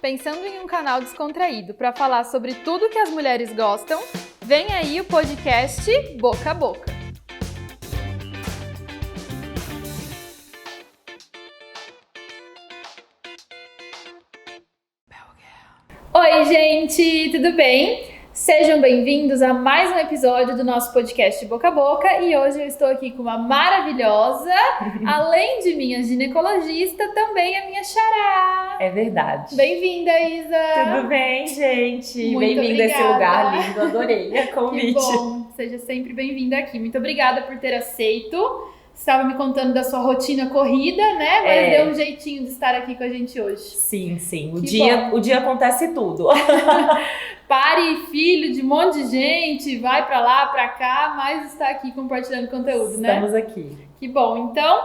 Pensando em um canal descontraído para falar sobre tudo que as mulheres gostam, vem aí o podcast Boca a Boca. Oi, gente, tudo bem? Sejam bem-vindos a mais um episódio do nosso podcast Boca a Boca e hoje eu estou aqui com uma maravilhosa, além de minha ginecologista, também a minha xará. É verdade. Bem-vinda, Isa! Tudo bem, gente? Muito bem-vinda a esse obrigada. lugar lindo, adorei o convite. Que bom, seja sempre bem-vinda aqui. Muito obrigada por ter aceito. Estava me contando da sua rotina corrida, né? Mas deu um jeitinho de estar aqui com a gente hoje. Sim. O dia acontece tudo. Pare, filho de um monte de gente, vai pra lá, pra cá, mas está aqui compartilhando conteúdo, né? Estamos aqui. Que bom. Então,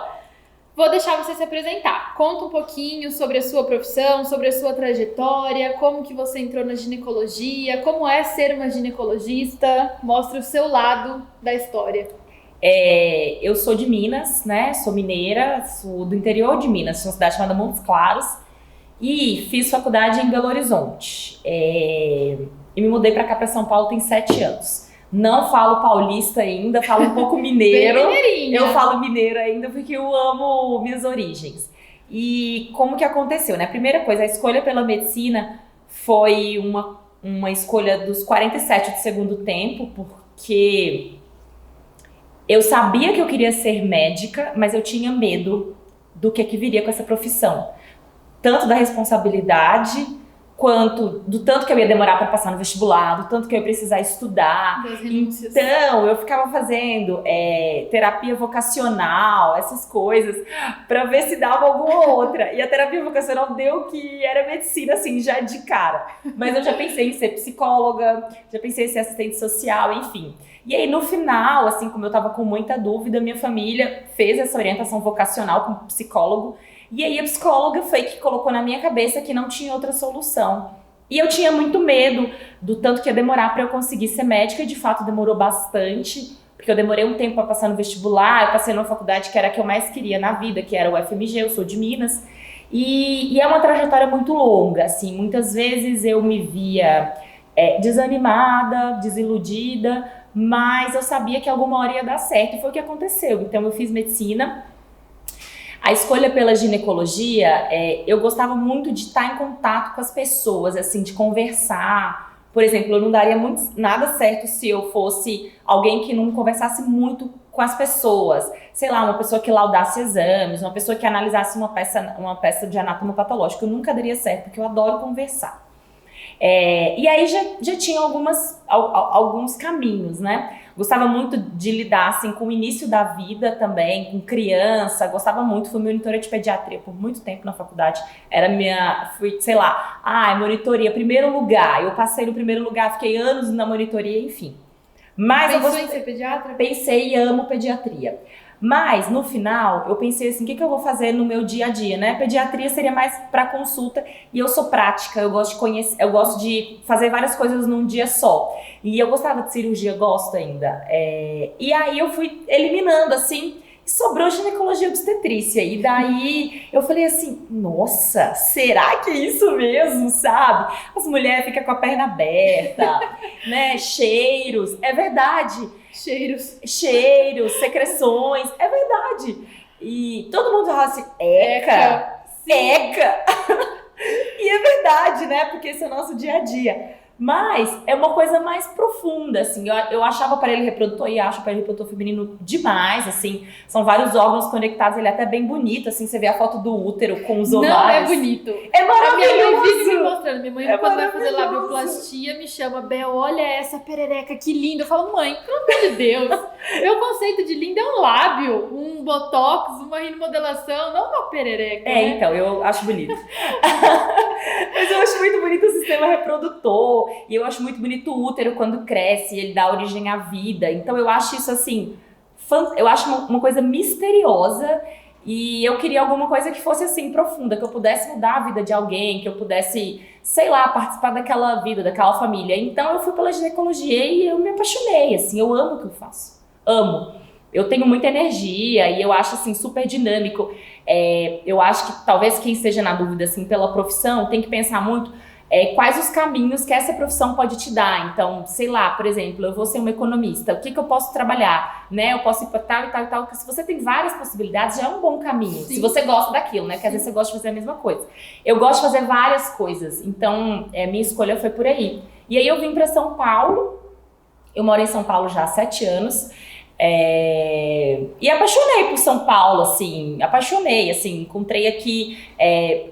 vou deixar você se apresentar. Conta um pouquinho sobre a sua profissão, sobre a sua trajetória, como que você entrou na ginecologia, como é ser uma ginecologista. Mostra o seu lado da história. Eu sou de Minas, né? Sou mineira, sou do interior de Minas, uma cidade chamada Montes Claros. E fiz faculdade em Belo Horizonte. E me mudei pra cá, pra São Paulo, tem 7 anos. Não falo paulista ainda, falo um pouco mineiro. Bem mineirinha. Eu falo mineiro ainda porque eu amo minhas origens. E como que aconteceu, né? A primeira coisa, a escolha pela medicina foi uma escolha dos 47 do segundo tempo, porque eu sabia que eu queria ser médica, mas eu tinha medo do que viria com essa profissão. Tanto da responsabilidade, quanto do tanto que eu ia demorar para passar no vestibular, do tanto que eu ia precisar estudar. Das renúncias. Então, eu ficava fazendo terapia vocacional, essas coisas, para ver se dava alguma outra. E a terapia vocacional deu que era medicina, assim, já de cara. Mas eu já pensei em ser psicóloga, já pensei em ser assistente social, enfim. E aí, no final, assim, como eu tava com muita dúvida, minha família fez essa orientação vocacional com o psicólogo. E aí a psicóloga foi que colocou na minha cabeça que não tinha outra solução. E eu tinha muito medo do tanto que ia demorar para eu conseguir ser médica, e de fato demorou bastante, porque eu demorei um tempo para passar no vestibular, eu passei numa faculdade que era a que eu mais queria na vida, que era o FMG, eu sou de Minas, e é uma trajetória muito longa, assim, muitas vezes eu me via desanimada, desiludida, mas eu sabia que alguma hora ia dar certo, e foi o que aconteceu. Então eu fiz medicina. A escolha pela ginecologia, eu gostava muito de estar em contato com as pessoas, assim, de conversar. Por exemplo, eu não daria nada certo se eu fosse alguém que não conversasse muito com as pessoas. Sei lá, uma pessoa que laudasse exames, uma pessoa que analisasse uma peça de anatomopatológico. Eu nunca daria certo, porque eu adoro conversar. E aí já tinha alguns caminhos, né? Gostava muito de lidar assim, com o início da vida também, com criança, gostava muito, fui monitora de pediatria por muito tempo na faculdade, monitoria, primeiro lugar, eu passei no primeiro lugar, fiquei anos na monitoria, enfim. Mas Pensou em ser pediatra? Pensei e amo pediatria. Mas, no final, eu pensei assim, o que eu vou fazer no meu dia a dia, né? Pediatria seria mais para consulta e eu sou prática, eu gosto de conhecer, eu gosto de fazer várias coisas num dia só. E eu gostava de cirurgia, gosto ainda. E aí eu fui eliminando, assim, e sobrou ginecologia e obstetrícia. E daí eu falei assim, nossa, será que é isso mesmo, sabe? As mulheres ficam com a perna aberta, né? Cheiros, é verdade. Cheiros, secreções, é verdade. E todo mundo fala assim, eca. E é verdade, né? Porque esse é o nosso dia a dia. Mas é uma coisa mais profunda, assim. Eu achava o aparelho reprodutor e acho o aparelho reprodutor feminino demais, assim. São vários órgãos conectados, ele é até bem bonito, assim. Você vê a foto do útero com os ovários. Não é bonito. É maravilhoso. A minha mãe vive me mostrando. Minha mãe, quando vai fazer maravilhoso. labioplastia, me chama, Bel, olha essa perereca, que linda. Eu falo, mãe, pelo amor de Deus. Meu conceito de lindo é um lábio, um botox, uma rinomodelação, não uma perereca. Né? Então, eu acho bonito. Mas eu acho muito bonito o sistema reprodutor. E eu acho muito bonito o útero quando cresce, ele dá origem à vida. Então eu acho isso assim, eu acho uma coisa misteriosa. E eu queria alguma coisa que fosse assim, profunda, que eu pudesse mudar a vida de alguém, que eu pudesse, sei lá, participar daquela vida, daquela família. Então eu fui pela ginecologia e eu me apaixonei, assim, eu amo o que eu faço. Amo. eu tenho muita energia e eu acho, assim, super dinâmico. Eu acho que talvez quem esteja na dúvida, assim, pela profissão, tem que pensar muito quais os caminhos que essa profissão pode te dar. Então, sei lá, por exemplo, eu vou ser uma economista, o que eu posso trabalhar, né? Eu posso ir para tal e tal e tal. Porque se você tem várias possibilidades, já é um bom caminho. Sim. Se você gosta daquilo, né? Porque às vezes você gosta de fazer a mesma coisa. Eu gosto de fazer várias coisas, então minha escolha foi por aí. E aí eu vim para São Paulo, eu moro em São Paulo já há 7 anos, e apaixonei por São Paulo, assim, encontrei aqui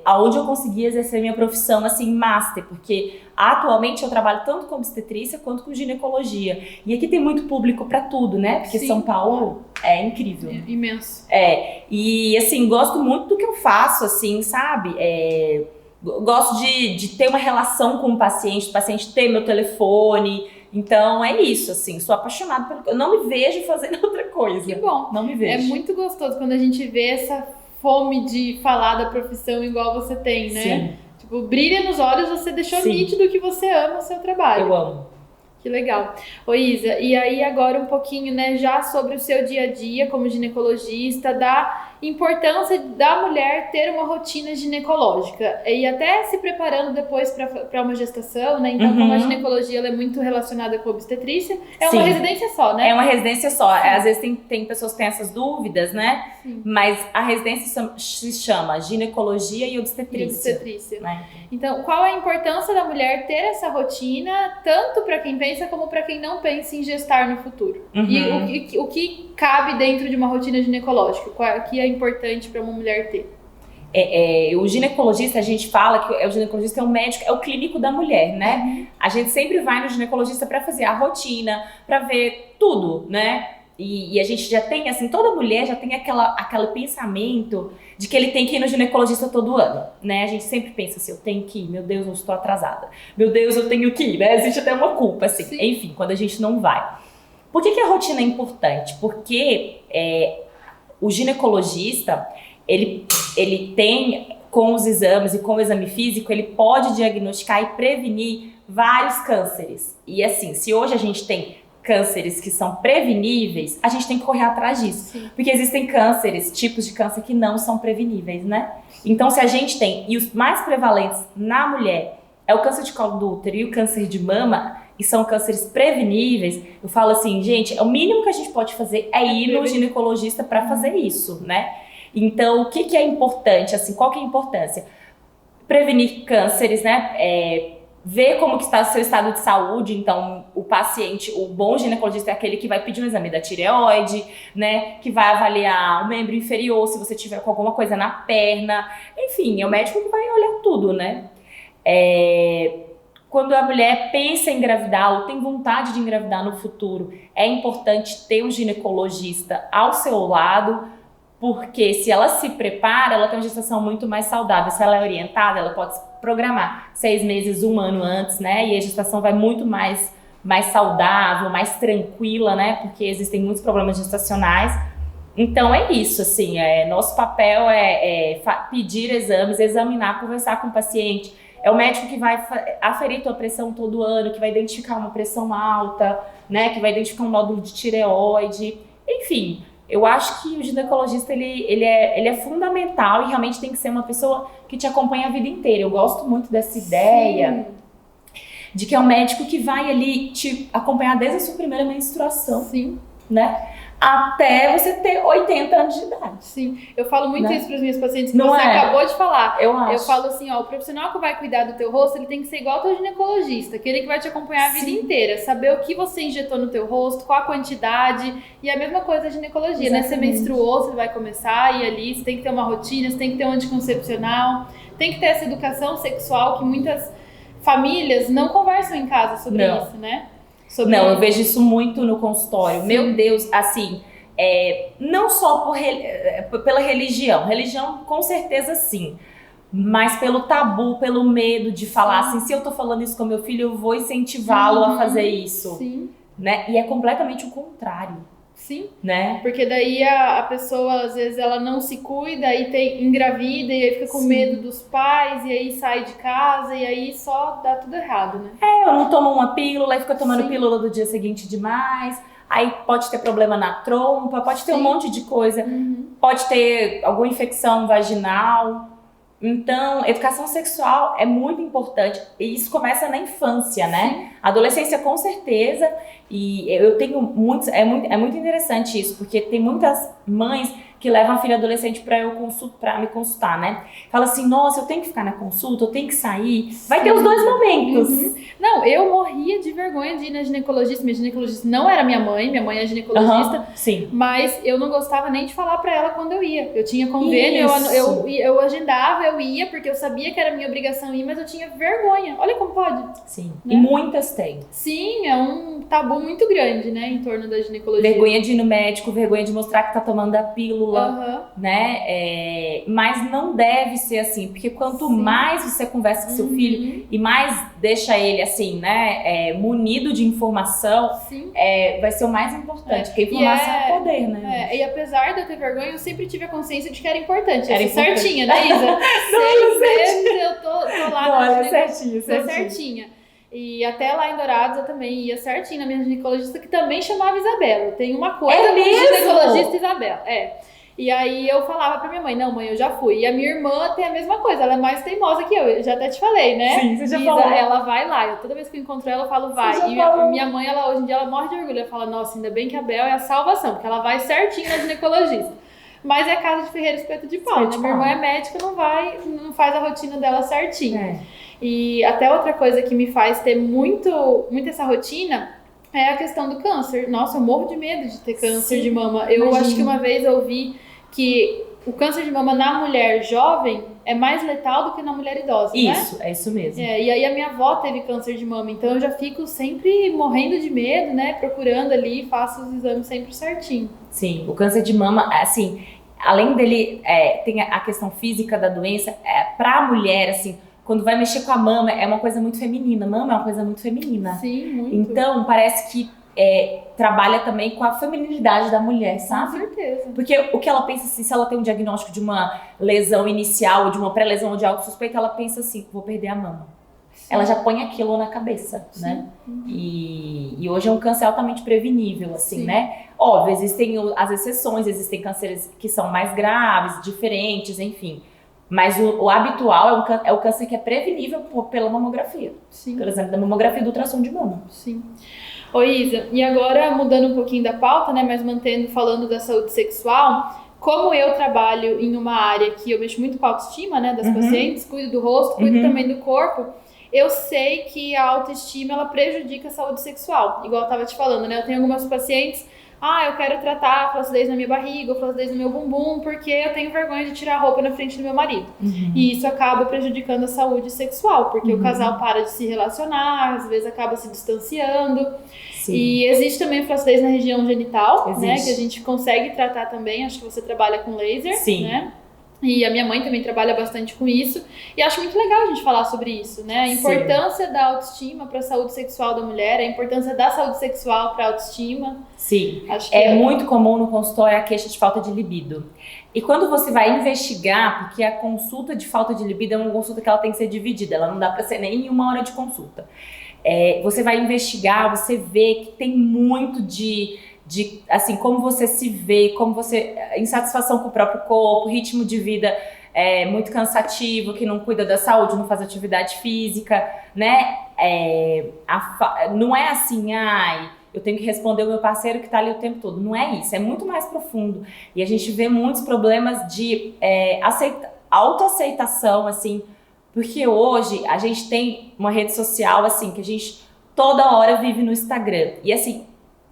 aonde eu consegui exercer minha profissão, assim, master, porque atualmente eu trabalho tanto com obstetrícia quanto com ginecologia, e aqui tem muito público para tudo, né, porque Sim. São Paulo é incrível. Imenso. E assim, gosto muito do que eu faço, assim, sabe, gosto de ter uma relação com o paciente ter meu telefone. Então é isso, assim, sou apaixonada pelo... Eu não me vejo fazendo outra coisa. Que bom. Não me vejo. É muito gostoso quando a gente vê essa fome de falar da profissão igual você tem, né? Sim. Tipo, brilha nos olhos, você deixou nítido que você ama o seu trabalho. Eu amo. Que legal. Ô Isa, e aí agora um pouquinho, né, já sobre o seu dia a dia como ginecologista, da importância da mulher ter uma rotina ginecológica e até se preparando depois para uma gestação, né? Então, como a ginecologia ela é muito relacionada com a obstetrícia, é uma residência só, né? É uma residência só. Às vezes tem pessoas que têm essas dúvidas, né? Sim. Mas a residência se chama ginecologia e obstetrícia. Né? Então, qual a importância da mulher ter essa rotina, tanto para quem pensa como para quem não pensa em gestar no futuro? E o que cabe dentro de uma rotina ginecológica? O que é importante para uma mulher ter? O ginecologista, a gente fala que o ginecologista é o médico, é o clínico da mulher, né? A gente sempre vai no ginecologista para fazer a rotina, para ver tudo, né? E a gente já tem, assim, toda mulher já tem aquele pensamento de que ele tem que ir no ginecologista todo ano, né? A gente sempre pensa assim, eu tenho que ir, meu Deus, eu estou atrasada. Meu Deus, eu tenho que ir, né? Existe até uma culpa, assim. Sim. Enfim, quando a gente não vai. Por que a rotina é importante? Porque o ginecologista, ele tem, com os exames e com o exame físico, ele pode diagnosticar e prevenir vários cânceres. E assim, se hoje a gente tem cânceres que são preveníveis, a gente tem que correr atrás disso. Sim. Porque existem cânceres, tipos de câncer que não são preveníveis, né? Então, se a gente tem, e os mais prevalentes na mulher, é o câncer de colo do útero e o câncer de mama, e são cânceres preveníveis, eu falo assim, gente, o mínimo que a gente pode fazer é ir no ginecologista para fazer isso, né? Então, o que é importante, assim, qual que é a importância? Prevenir cânceres, né? Ver como que está o seu estado de saúde. Então, o paciente, o bom ginecologista é aquele que vai pedir um exame da tireoide, né? Que vai avaliar o membro inferior, se você tiver com alguma coisa na perna. Enfim, é o médico que vai olhar tudo, né? Quando a mulher pensa em engravidar ou tem vontade de engravidar no futuro, é importante ter um ginecologista ao seu lado, porque se ela se prepara, ela tem uma gestação muito mais saudável. Se ela é orientada, ela pode se programar 6 meses, 1 ano antes, né? E a gestação vai muito mais saudável, mais tranquila, né? Porque existem muitos problemas gestacionais. Então é isso, assim, nosso papel é pedir exames, examinar, conversar com o paciente. É o médico que vai aferir tua pressão todo ano, que vai identificar uma pressão alta, né? Que vai identificar um nódulo de tireoide, enfim. Eu acho que o ginecologista, ele é fundamental e realmente tem que ser uma pessoa que te acompanha a vida inteira. Eu gosto muito dessa ideia de que é um médico que vai ali te acompanhar desde a sua primeira menstruação. Sim. Né? Até você ter 80 anos de idade. Sim, eu falo muito isso para os meus pacientes que não você acabou de falar. Eu acho. Eu falo assim, ó, o profissional que vai cuidar do teu rosto, ele tem que ser igual ao teu ginecologista, aquele que vai te acompanhar a vida inteira, saber o que você injetou no teu rosto, qual a quantidade, e a mesma coisa a ginecologia, né? Você menstruou, você vai começar a ir ali, você tem que ter uma rotina, você tem que ter um anticoncepcional, tem que ter essa educação sexual que muitas famílias não conversam em casa sobre isso, né? Eu vejo isso muito no consultório. Sim. Meu Deus, assim, não só pela religião. Religião, com certeza, sim. Mas pelo tabu, pelo medo de falar assim, se eu tô falando isso com meu filho, eu vou incentivá-lo a fazer isso. Sim. Né? E é completamente o contrário. Sim, né? Porque daí a pessoa, às vezes, ela não se cuida e engravida e aí fica com medo dos pais e aí sai de casa e aí só dá tudo errado, né? Eu não tomo uma pílula e fica tomando pílula do dia seguinte demais. aí pode ter problema na trompa, pode ter um monte de coisa, pode ter alguma infecção vaginal. Então, educação sexual é muito importante e isso começa na infância, né? Adolescência com certeza, e eu tenho muitos, é muito interessante isso, porque tem muitas mães que levam a filha adolescente para me consultar, né? Fala assim, nossa, eu tenho que ficar na consulta, eu tenho que sair. Vai ter os dois momentos. Não, eu morria de vergonha de ir na ginecologista. Minha ginecologista não era minha mãe é ginecologista. Sim. Mas eu não gostava nem de falar pra ela quando eu ia. Eu tinha convênio, eu agendava, eu ia, porque eu sabia que era minha obrigação ir, mas eu tinha vergonha. Olha como pode. Sim, né? E muitas têm. Sim, é um tabu muito grande, né, em torno da ginecologia. Vergonha de ir no médico, vergonha de mostrar que tá tomando a pílula. Né? Mas não deve ser assim, porque quanto mais você conversa com seu filho e mais deixa ele assim, né, munido de informação, vai ser o mais importante, porque informação é poder, né? E apesar de eu ter vergonha, eu sempre tive a consciência de que era importante. Era importante. Certinha, né, Isa? 6 meses eu tô lá na certinha. E até lá em Dourados eu também ia certinho na minha ginecologista, que também chamava Isabela. Eu tenho uma coisa com ginecologista Isabela. E aí eu falava pra minha mãe, não, mãe, eu já fui. E a minha irmã tem a mesma coisa, ela é mais teimosa que eu já até te falei, né? Sim, você já Isa, falou. Ela vai lá, toda vez que eu encontro ela, eu falo, vai. E minha mãe, hoje em dia, ela morre de orgulho. Ela fala, nossa, ainda bem que a Bel é a salvação, porque ela vai certinho na ginecologista. Mas é casa de ferreiro espeto de pau, né? Minha irmã é médica, não faz a rotina dela certinho. E até outra coisa que me faz ter muito essa rotina é a questão do câncer. Nossa, eu morro de medo de ter câncer de mama. Eu acho que uma vez eu vi que o câncer de mama na mulher jovem é mais letal do que na mulher idosa, isso, né? É isso mesmo. E aí a minha avó teve câncer de mama, então eu já fico sempre morrendo de medo, né? Procurando ali, faço os exames sempre certinho. Sim, o câncer de mama, assim, além dele, tem a questão física da doença, pra mulher, assim, quando vai mexer com a mama, é uma coisa muito feminina. Mama é uma coisa muito feminina. Sim, muito. Então, parece que trabalha também com a feminilidade da mulher, sabe? Com certeza. Porque o que ela pensa assim, se ela tem um diagnóstico de uma lesão inicial, ou de uma pré-lesão ou de algo suspeito, ela pensa assim, vou perder a mama. Ela já põe aquilo na cabeça, né? E hoje é um câncer altamente prevenível, assim, né? Óbvio, existem as exceções, existem cânceres que são mais graves, diferentes, enfim. Mas o habitual é o câncer que é prevenível pela mamografia. Por exemplo, da mamografia do ultrassom de mama. Sim. Ô Isa, e agora mudando um pouquinho da pauta, né, mas falando da saúde sexual, como eu trabalho em uma área que eu mexo muito com a autoestima, né, das pacientes, cuido do rosto, cuido também do corpo, eu sei que a autoestima, ela prejudica a saúde sexual. Igual eu tava te falando, né, eu tenho algumas pacientes, eu quero tratar a flacidez na minha barriga, ou flacidez no meu bumbum, porque eu tenho vergonha de tirar a roupa na frente do meu marido. E isso acaba prejudicando a saúde sexual, porque o casal para de se relacionar, às vezes acaba se distanciando. Sim. E existe também flacidez na região genital, né, que a gente consegue tratar também, acho que você trabalha com laser, né? E a minha mãe também trabalha bastante com isso. E acho muito legal a gente falar sobre isso, né? A importância da autoestima para a saúde sexual da mulher, a importância da saúde sexual para a autoestima. Sim, acho que muito comum no consultório a queixa de falta de libido. E quando você vai investigar, porque a consulta de falta de libido é uma consulta que ela tem que ser dividida, ela não dá para ser nem 1 hora de consulta. Você vai investigar, você vê que tem muito de assim, como você se vê, como você, insatisfação com o próprio corpo, ritmo de vida muito cansativo, que não cuida da saúde, não faz atividade física, né? Não é assim, eu tenho que responder o meu parceiro que tá ali o tempo todo. Não é isso, é muito mais profundo. E a gente vê muitos problemas de autoaceitação, assim, porque hoje a gente tem uma rede social, assim, que a gente toda hora vive no Instagram. E assim,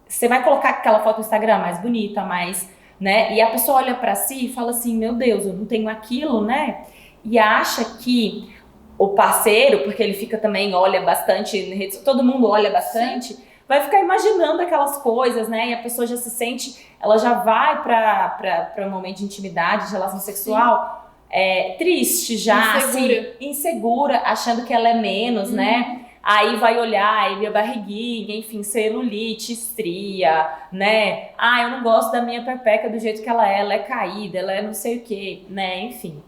você vai colocar aquela foto no Instagram mais bonita, mais, né? E a pessoa olha pra si e fala assim, meu Deus, eu não tenho aquilo, né? E acha que o parceiro, porque ele fica também, olha bastante, todo mundo olha bastante, vai ficar imaginando aquelas coisas, né? E a pessoa já se sente, ela já vai pra um momento de intimidade, de relação sexual, triste já, insegura, achando que ela é menos, né? Aí vai olhar, aí minha barriguinha, enfim, celulite, estria, né? Eu não gosto da minha pepeca do jeito que ela é caída, ela é não sei o que, né? Enfim.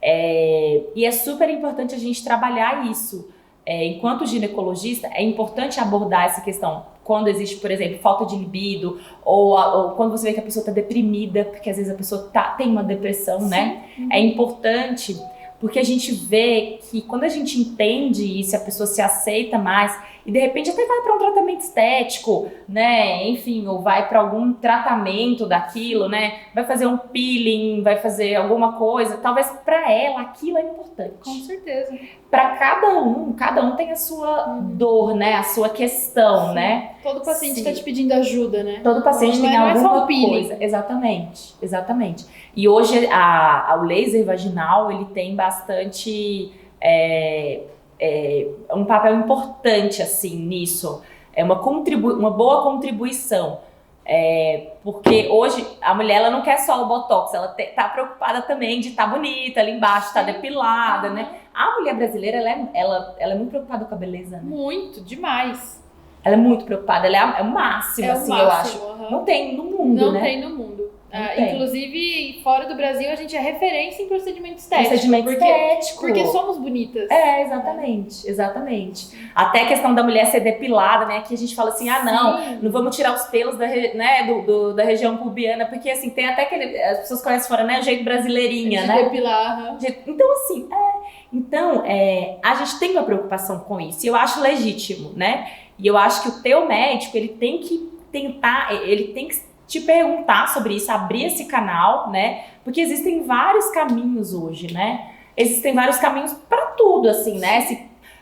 E é super importante a gente trabalhar isso. enquanto ginecologista, é importante abordar essa questão. Quando existe, por exemplo, falta de libido, ou quando você vê que a pessoa está deprimida, porque às vezes a pessoa tem uma depressão, né? É importante, porque a gente vê que quando a gente entende isso, a pessoa se aceita mais, e de repente até vai para um tratamento estético, né? Enfim, ou vai para algum tratamento daquilo, né? Vai fazer um peeling, vai fazer alguma coisa. Talvez para ela aquilo é importante. Com certeza. Para cada um tem a sua dor, né? A sua questão, né? Todo paciente está te pedindo ajuda, né? Todo paciente tem alguma coisa. Exatamente. E hoje o laser vaginal, ele tem bastante um papel importante assim nisso. É uma boa contribuição. Porque hoje a mulher ela não quer só o botox, ela tá preocupada também de estar bonita ali embaixo, estar depilada, né? A mulher brasileira ela é muito preocupada com a beleza, né? Muito, demais. Ela é muito preocupada, ela é o máximo, eu acho. Não tem no mundo, né? Não tem no mundo. Inclusive, fora do Brasil, a gente é referência em procedimento estético. Porque somos bonitas. Exatamente. Até a questão da mulher ser depilada, né? Aqui a gente fala assim, não vamos tirar os pelos da região pubiana, porque assim, tem até as pessoas conhecem fora, né? O jeito brasileirinha, de né? Depilar. Então, assim, a gente tem uma preocupação com isso, e eu acho legítimo, né? E eu acho que o teu médico, ele tem que te perguntar sobre isso, abrir esse canal, né? Porque existem vários caminhos hoje, né? Existem vários caminhos para tudo, assim, né?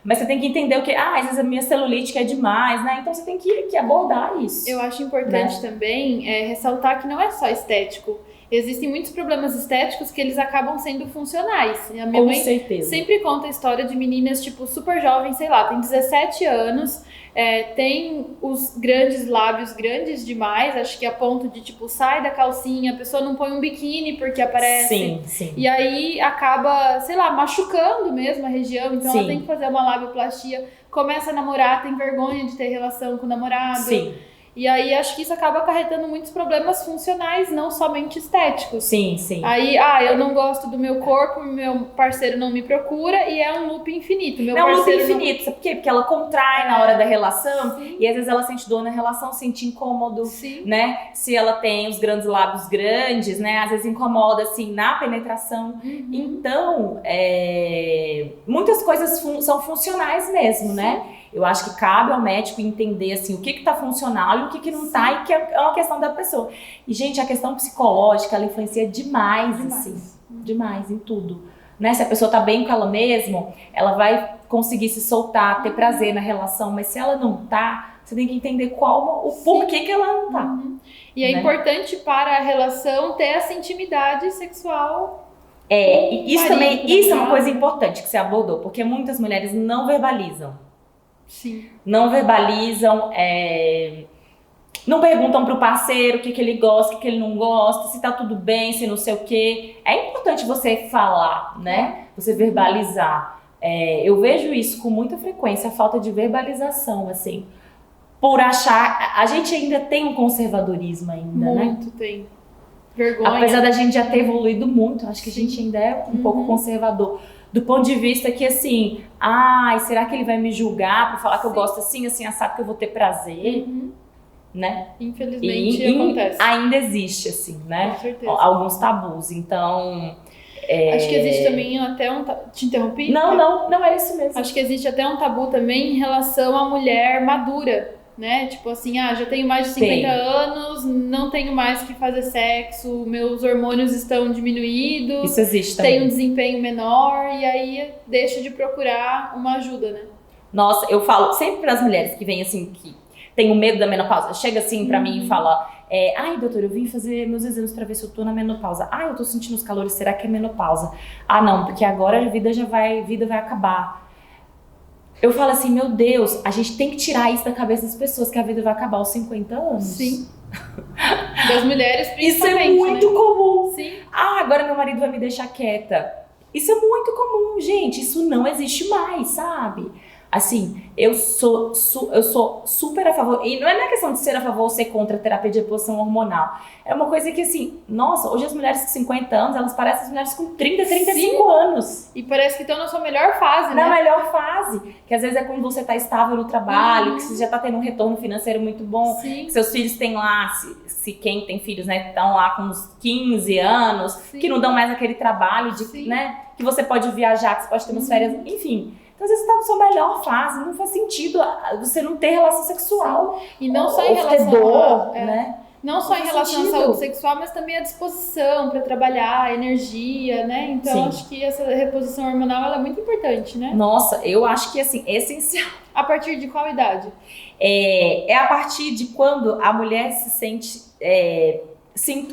Mas você tem que entender o que... às vezes a minha celulite é demais, né? Então você tem que abordar isso. Eu acho importante também ressaltar que não é só estético. Existem muitos problemas estéticos que eles acabam sendo funcionais. E a minha mãe sempre conta a história de meninas, tipo, super jovens, sei lá, tem 17 anos... tem os grandes lábios grandes demais, acho que a ponto de tipo, sai da calcinha, a pessoa não põe um biquíni porque aparece. Sim. E aí acaba, sei lá, machucando mesmo a região, então ela tem que fazer uma labioplastia, começa a namorar, tem vergonha de ter relação com o namorado. Sim. E aí acho que isso acaba acarretando muitos problemas funcionais, não somente estéticos. Sim. Aí, eu não gosto do meu corpo, meu parceiro não me procura, e é um loop infinito. É um loop infinito, sabe por quê? Porque ela contrai na hora da relação, e às vezes ela sente dor na relação, sente incômodo, né? Se ela tem os grandes lábios grandes, né? Às vezes incomoda, assim, na penetração. Então, muitas coisas são funcionais mesmo, né? Eu acho que cabe ao médico entender assim, o que tá funcional e o que não tá, e que é uma questão da pessoa. E, gente, a questão psicológica, ela influencia demais. Assim. Demais, em tudo. Né? Se a pessoa tá bem com ela mesma, ela vai conseguir se soltar, ter prazer na relação. Mas se ela não tá, você tem que entender o porquê que ela não tá. E é importante para a relação ter essa intimidade sexual. Isso é uma coisa importante que você abordou, porque muitas mulheres não verbalizam. Sim. Não verbalizam, não perguntam pro parceiro o que ele gosta, o que ele não gosta, se tá tudo bem, se não sei o quê. É importante você falar, né? Você verbalizar. Eu vejo isso com muita frequência, a falta de verbalização, assim. Por achar... A gente ainda tem um conservadorismo ainda, né? Muito tem. Vergonha. Apesar da gente já ter evoluído muito, acho que a gente ainda é um pouco conservador. Do ponto de vista que, assim, será que ele vai me julgar por falar que eu gosto assim, assado, que eu vou ter prazer? Né? Infelizmente acontece. Ainda existe, assim, né? Com certeza. Alguns tabus, então... Acho que existe também até um... Te interrompi? Não, é isso mesmo. Acho que existe até um tabu também em relação à mulher madura, né? Tipo assim, já tenho mais de 50 anos, não tenho mais que fazer sexo, meus hormônios estão diminuídos. Isso existe também. Tenho um desempenho menor, e aí deixa de procurar uma ajuda, né? Nossa, eu falo sempre para as mulheres que vêm assim, que tem o medo da menopausa, chega assim pra mim e fala, doutor, eu vim fazer meus exames pra ver se eu tô na menopausa. Eu tô sentindo os calores, será que é menopausa? Não, porque agora a vida vai acabar. Eu falo assim, meu Deus, a gente tem que tirar isso da cabeça das pessoas, que a vida vai acabar aos 50 anos. Sim. Das mulheres, principalmente. Isso é muito comum. Sim. Agora meu marido vai me deixar quieta. Isso é muito comum, gente. Isso não existe mais, sabe? Assim, eu sou super a favor, e não é na questão de ser a favor ou ser contra a terapia de reposição hormonal. É uma coisa que, assim, nossa, hoje as mulheres com 50 anos, elas parecem as mulheres com 30, 35 anos. E parece que estão na sua melhor fase, né? Na melhor fase, que às vezes é quando você tá estável no trabalho, que você já tá tendo um retorno financeiro muito bom, que seus filhos têm lá, se quem tem filhos, né, estão lá com uns 15 anos, que não dão mais aquele trabalho de, né, que você pode viajar, que você pode ter umas férias, enfim. Então, às vezes você tá na sua melhor fase, não faz sentido você não ter relação sexual. E não só em relação dor, né? Não só em relação à saúde sexual, mas também à disposição para trabalhar, a energia, né? Então, acho que essa reposição hormonal, ela é muito importante, né? Nossa, eu acho que, assim, é essencial. A partir de qual idade? É a partir de quando a mulher se sente...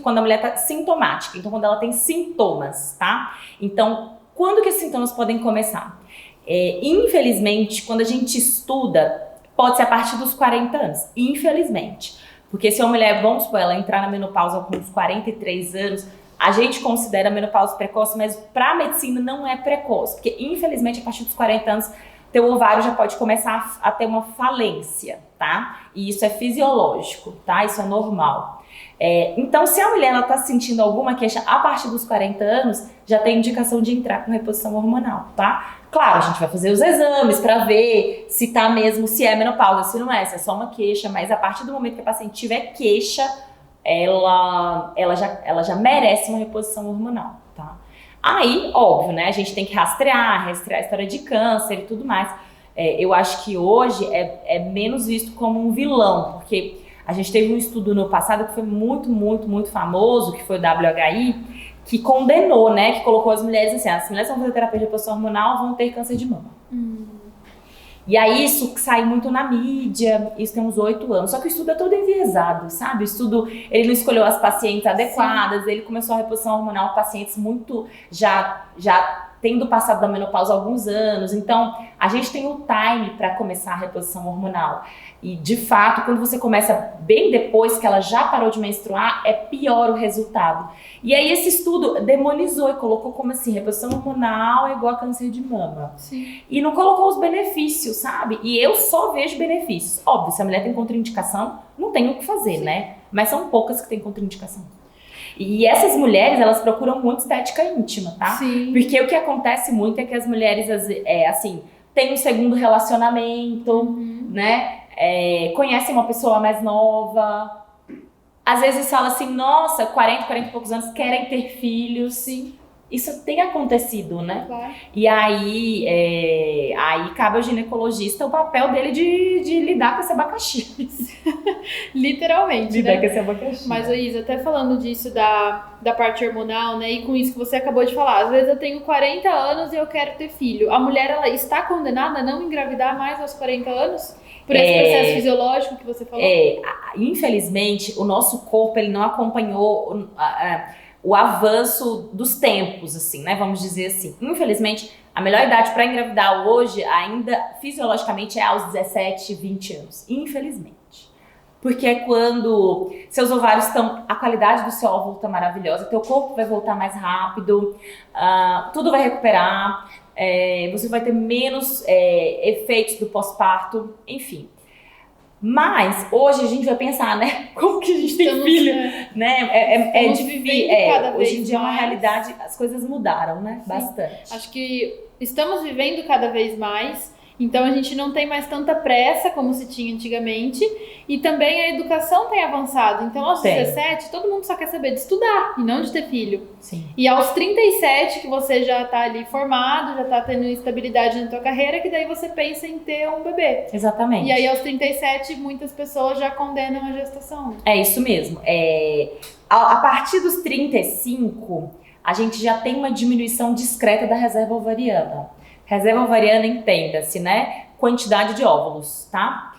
quando a mulher tá sintomática. Então, quando ela tem sintomas, tá? Então, quando que esses sintomas podem começar? Infelizmente, quando a gente estuda, pode ser a partir dos 40 anos. Infelizmente. Porque se a mulher, vamos supor, ela entrar na menopausa com uns 43 anos, a gente considera a menopausa precoce, mas para a medicina não é precoce. Porque, infelizmente, a partir dos 40 anos, teu ovário já pode começar a ter uma falência, tá? E isso é fisiológico, tá? Isso é normal. Então, se a mulher ela tá sentindo alguma queixa a partir dos 40 anos, já tem indicação de entrar com reposição hormonal, tá? Claro, a gente vai fazer os exames para ver se tá mesmo, se é menopausa, se não é, se é só uma queixa, mas a partir do momento que a paciente tiver queixa, ela já merece uma reposição hormonal, tá? Aí, óbvio, né, a gente tem que rastrear a história de câncer e tudo mais. Eu acho que hoje é menos visto como um vilão, porque a gente teve um estudo no passado que foi muito, muito, muito famoso, que foi o WHI, que condenou, né, que colocou as mulheres assim, as mulheres que vão fazer terapia de reposição hormonal vão ter câncer de mama. E aí isso sai muito na mídia, isso tem uns 8 anos, só que o estudo é todo enviesado, sabe? O estudo, ele não escolheu as pacientes adequadas, ele começou a reposição hormonal pacientes muito já tendo passado da menopausa há alguns anos, então a gente tem o time para começar a reposição hormonal. E de fato, quando você começa bem depois que ela já parou de menstruar, é pior o resultado. E aí esse estudo demonizou e colocou como assim, reposição hormonal é igual a câncer de mama. Sim. E não colocou os benefícios, sabe? E eu só vejo benefícios. Óbvio, se a mulher tem contraindicação, não tem o que fazer, né? Mas são poucas que têm contraindicação. E essas mulheres, elas procuram muito estética íntima, tá? Sim. Porque o que acontece muito é que as mulheres, assim, têm um segundo relacionamento, né? Conhecem uma pessoa mais nova. Às vezes fala assim, nossa, 40 e poucos anos, querem ter filhos. Sim. Isso tem acontecido, né? Claro. E aí cabe ao ginecologista o papel dele de lidar com esse abacaxi. Literalmente, Lidar né? com esse abacaxi. Mas, Isa, até falando disso da parte hormonal, né? E com isso que você acabou de falar, às vezes eu tenho 40 anos e eu quero ter filho. A mulher, ela está condenada a não engravidar mais aos 40 anos? Por esse processo fisiológico que você falou? Infelizmente, o nosso corpo, ele não acompanhou o avanço dos tempos, assim, né? Vamos dizer assim. Infelizmente, a melhor idade para engravidar hoje, ainda fisiologicamente, é aos 17, 20 anos. Infelizmente. Porque é quando seus ovários estão... A qualidade do seu óvulo está maravilhosa, teu corpo vai voltar mais rápido, tudo vai recuperar, você vai ter menos efeitos do pós-parto, enfim. Mas hoje a gente vai pensar, né? Como que a gente tem filho? Né? É difícil. Hoje em dia é uma realidade, as coisas mudaram, né? Sim. Bastante. Acho que estamos vivendo cada vez mais. Então a gente não tem mais tanta pressa como se tinha antigamente. E também a educação tem avançado. Então aos 17, todo mundo só quer saber de estudar e não de ter filho. Sim. E aos 37, que você já tá ali formado, já tá tendo estabilidade na tua carreira, que daí você pensa em ter um bebê. Exatamente. E aí aos 37, muitas pessoas já condenam a gestação. É isso mesmo. A partir dos 35, a gente já tem uma diminuição discreta da reserva ovariana. Reserva ovariana, entenda-se, né? Quantidade de óvulos, tá?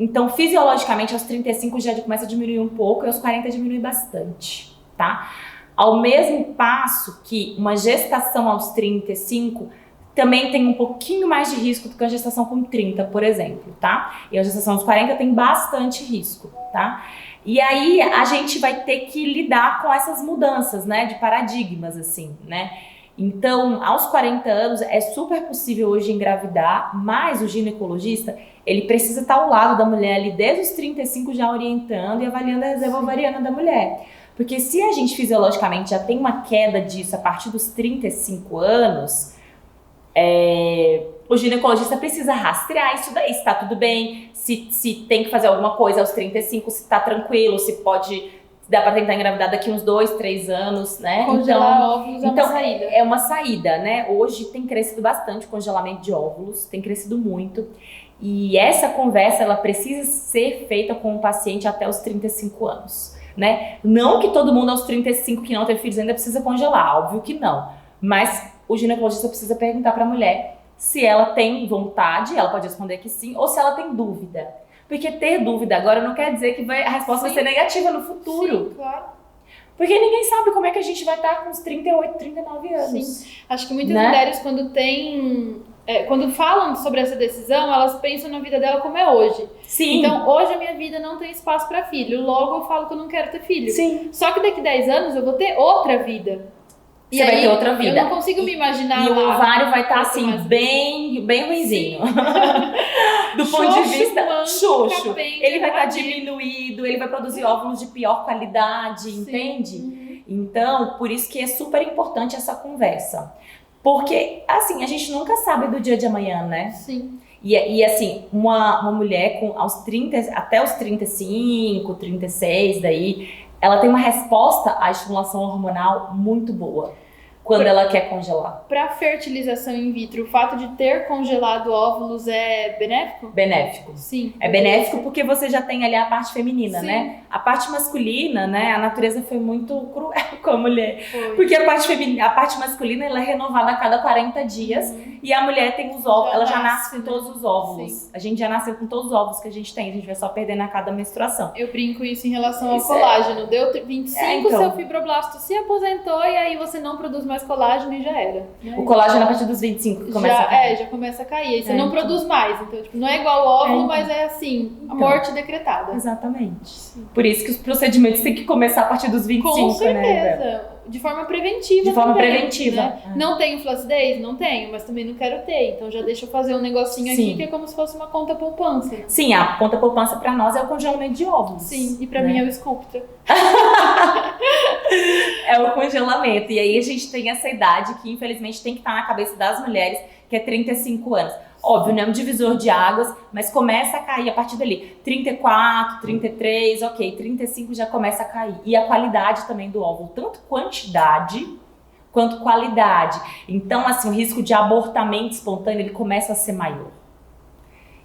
Então, fisiologicamente, aos 35 já começa a diminuir um pouco e aos 40 diminui bastante, tá? Ao mesmo passo que uma gestação aos 35 também tem um pouquinho mais de risco do que a gestação com 30, por exemplo, tá? E a gestação aos 40 tem bastante risco, tá? E aí, a gente vai ter que lidar com essas mudanças, né? De paradigmas, assim, né? Então, aos 40 anos, é super possível hoje engravidar, mas o ginecologista, ele precisa estar ao lado da mulher ali desde os 35 já orientando e avaliando a reserva ovariana da mulher. Porque se a gente fisiologicamente já tem uma queda disso a partir dos 35 anos, o ginecologista precisa rastrear isso daí, se tá tudo bem, se tem que fazer alguma coisa aos 35, se tá tranquilo, se dá pra tentar engravidar daqui uns 2, 3 anos, né? Congelar óvulos é uma saída. É uma saída, né? Hoje tem crescido bastante o congelamento de óvulos, tem crescido muito. E essa conversa, ela precisa ser feita com o paciente até os 35 anos, né? Não que todo mundo aos 35 que não teve filhos ainda precisa congelar, óbvio que não. Mas o ginecologista precisa perguntar pra mulher se ela tem vontade, ela pode responder que sim, ou se ela tem dúvida. Porque ter dúvida agora não quer dizer que a resposta vai ser negativa no futuro. Sim, claro. Porque ninguém sabe como é que a gente vai estar com uns 38, 39 anos. Sim. Acho que muitas mulheres, quando falam sobre essa decisão, elas pensam na vida dela como é hoje. Sim. Então, hoje a minha vida não tem espaço para filho. Logo, eu falo que eu não quero ter filho. Sim. Só que daqui 10 anos eu vou ter outra vida. Você vai ter outra vida. Eu não consigo me imaginar. E o ovário vai estar assim, bem ruinzinho. Do ponto de vista xoxo. Ele vai estar diminuído, ele vai produzir óvulos de pior qualidade, entende? Uhum. Então, por isso que é super importante essa conversa. Porque, assim, a gente nunca sabe do dia de amanhã, né? Sim. E assim, uma mulher até os 35, 36, daí, ela tem uma resposta à estimulação hormonal muito boa quando ela quer congelar. Para fertilização in vitro, o fato de ter congelado óvulos é benéfico? Benéfico. Sim. É benéfico porque você já tem ali a parte feminina, Sim. né? A parte masculina, né? A natureza foi muito cruel com a mulher. Foi. Porque a parte masculina, ela é renovada a cada 40 dias. E a mulher tem os óvulos, ela já nasce com todos os óvulos. Sim. A gente já nasceu com todos os óvulos que a gente tem. A gente vai só perdendo a cada menstruação. Eu brinco isso em relação ao colágeno. Deu 25, então. Seu fibroblasto se aposentou e aí você não produz mais colágeno e já era. Né? O colágeno a partir dos 25 começa a cair. Já começa a cair. Aí você não produz mais. Então, tipo, não é igual o óvulo, mas é assim, a morte decretada. Exatamente. Sim. Por isso que os procedimentos têm que começar a partir dos 25, Com certeza. né? De forma preventiva. De forma também, preventiva. Né? Não tenho flacidez? Não tenho, mas também não quero ter. Então já deixa eu fazer um negocinho aqui que é como se fosse uma conta poupança. Sim, a conta poupança pra nós é o congelamento de óvulos. Sim, e pra mim é o Sculptra. É o congelamento. E aí a gente tem essa idade que infelizmente tem que estar na cabeça das mulheres, que é 35 anos. Óbvio, não é um divisor de águas, mas começa a cair a partir dali. 34, 33, ok, 35 já começa a cair. E a qualidade também do óvulo, tanto quantidade quanto qualidade. Então, assim, o risco de abortamento espontâneo, ele começa a ser maior.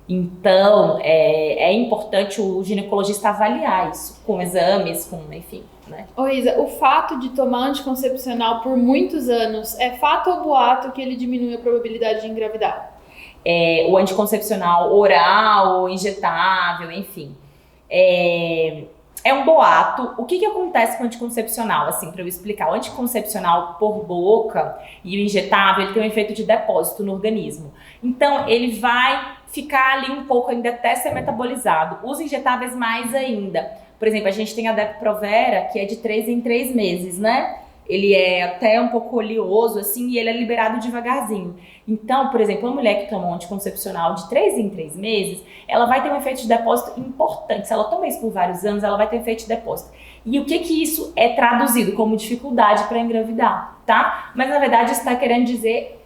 Então, é importante o ginecologista avaliar isso, com exames, enfim, né? Ô Isa, o fato de tomar anticoncepcional por muitos anos, é fato ou boato que ele diminui a probabilidade de engravidar? O anticoncepcional oral, injetável, enfim. É um boato. O que acontece com o anticoncepcional? Assim, para eu explicar, o anticoncepcional por boca e o injetável, ele tem um efeito de depósito no organismo. Então, ele vai ficar ali um pouco ainda até ser metabolizado. Os injetáveis mais ainda. Por exemplo, a gente tem a Depo-Provera, que é de 3 em 3 meses, né? Ele é até um pouco oleoso, assim, e ele é liberado devagarzinho. Então, por exemplo, uma mulher que toma um anticoncepcional de 3 em 3 meses, ela vai ter um efeito de depósito importante. Se ela toma isso por vários anos, ela vai ter efeito de depósito. E o que isso é traduzido como dificuldade para engravidar, tá? Mas, na verdade, isso está querendo dizer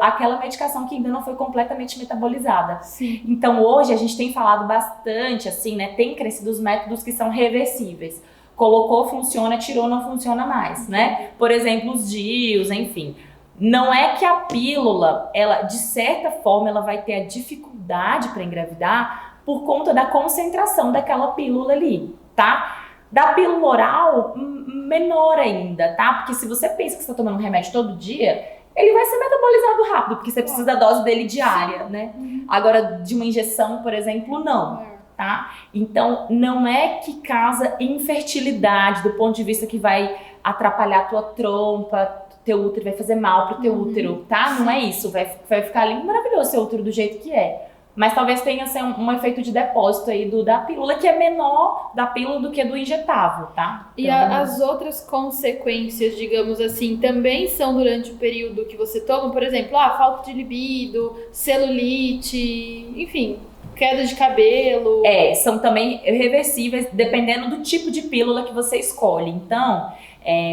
aquela medicação que ainda não foi completamente metabolizada. Sim. Então, hoje, a gente tem falado bastante, assim, né? Tem crescido os métodos que são reversíveis. Colocou, funciona, tirou, não funciona mais, né? Por exemplo, os DIUs, enfim. Não é que a pílula, ela, de certa forma, ela vai ter a dificuldade para engravidar por conta da concentração daquela pílula ali, tá? Da pílula oral, menor ainda, tá? Porque se você pensa que você está tomando um remédio todo dia, ele vai ser metabolizado rápido, porque você precisa da dose dele diária, né? Agora, de uma injeção, por exemplo, não. Tá? Então, não é que causa infertilidade do ponto de vista que vai atrapalhar a tua trompa, teu útero, vai fazer mal pro teu útero, tá? Não é isso, vai ficar lindo, maravilhoso seu útero do jeito que é. Mas talvez tenha assim, um efeito de depósito aí da pílula, que é menor da pílula do que do injetável, tá? E as outras consequências, digamos assim, também são durante o período que você toma? Por exemplo, falta de libido, celulite, enfim, queda de cabelo. São também reversíveis, dependendo do tipo de pílula que você escolhe. Então,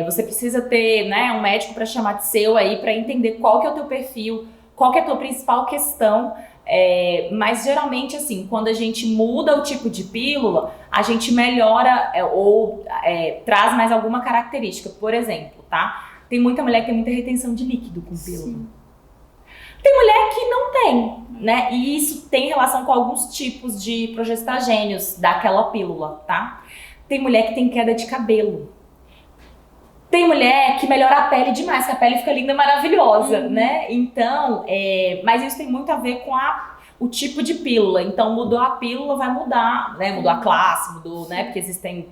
você precisa ter, né, um médico para chamar de seu aí, para entender qual que é o teu perfil, qual que é a tua principal questão. Mas geralmente, assim, quando a gente muda o tipo de pílula, a gente melhora ou traz mais alguma característica. Por exemplo, tá? Tem muita mulher que tem muita retenção de líquido com pílula. Sim. Tem mulher que não tem, né? E isso tem relação com alguns tipos de progestagênios daquela pílula, tá? Tem mulher que tem queda de cabelo. Tem mulher que melhora a pele demais, que a pele fica linda, maravilhosa, né? Então, mas isso tem muito a ver com o tipo de pílula. Então, mudou a pílula, vai mudar, né? Mudou a classe, mudou, né? Porque existem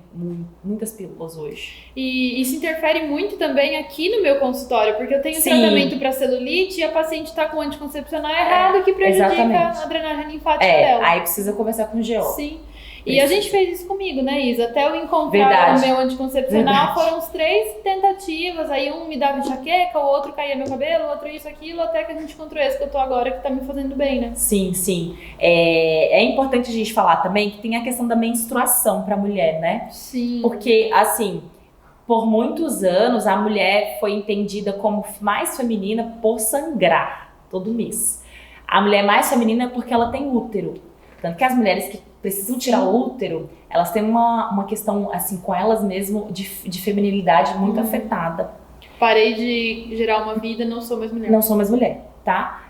muitas pílulas hoje. E isso interfere muito também aqui no meu consultório, porque eu tenho tratamento para celulite e a paciente está com anticoncepcional errado, que prejudica a drenagem linfática dela. Aí precisa conversar com o GO. Sim. E a gente fez isso comigo, né, Isa? Até eu encontrar o meu anticoncepcional, foram uns 3 tentativas. Aí um me dava enxaqueca, o outro caía meu cabelo, o outro isso, aquilo, até que a gente encontrou esse que eu tô agora, que tá me fazendo bem, né? Sim, sim. É importante a gente falar também que tem a questão da menstruação pra mulher, né? Sim. Porque, assim, por muitos anos, a mulher foi entendida como mais feminina por sangrar todo mês. A mulher mais feminina é porque ela tem útero. Tanto que as mulheres que precisam tirar o útero, elas têm uma questão, assim, com elas mesmo, de feminilidade muito afetada. Parei de gerar uma vida, não sou mais mulher. Não sou mais mulher, tá?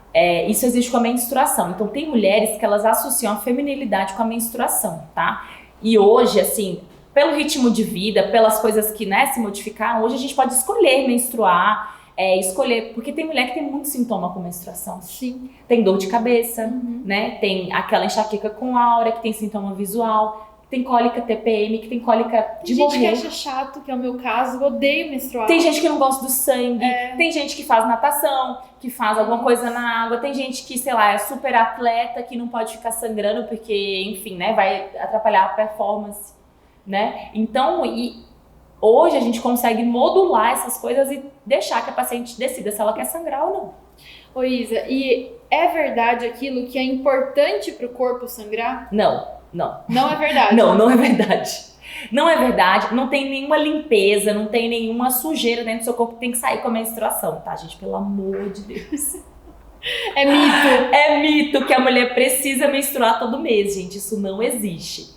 Isso existe com a menstruação. Então, tem mulheres que elas associam a feminilidade com a menstruação, tá? E hoje, assim, pelo ritmo de vida, pelas coisas que, né, se modificaram, hoje a gente pode escolher menstruar, escolher, porque tem mulher que tem muito sintoma com menstruação. Sim. Tem dor de cabeça, né? Tem aquela enxaqueca com aura, que tem sintoma visual, tem cólica TPM, que tem cólica de morrer. Tem gente que acha chato, que é o meu caso, eu odeio menstruar. Tem gente que não gosta do sangue, tem gente que faz natação, que faz alguma coisa na água, tem gente que, sei lá, é super atleta, que não pode ficar sangrando porque, enfim, né, vai atrapalhar a performance, né? Então, hoje a gente consegue modular essas coisas e deixar que a paciente decida se ela quer sangrar ou não. Ô Isa, e é verdade aquilo que é importante pro corpo sangrar? Não. Não é verdade? Não é verdade. Não é verdade, não tem nenhuma limpeza, não tem nenhuma sujeira dentro do seu corpo que tem que sair com a menstruação, tá, gente? Pelo amor de Deus. É mito. É mito que a mulher precisa menstruar todo mês, gente. Isso não existe.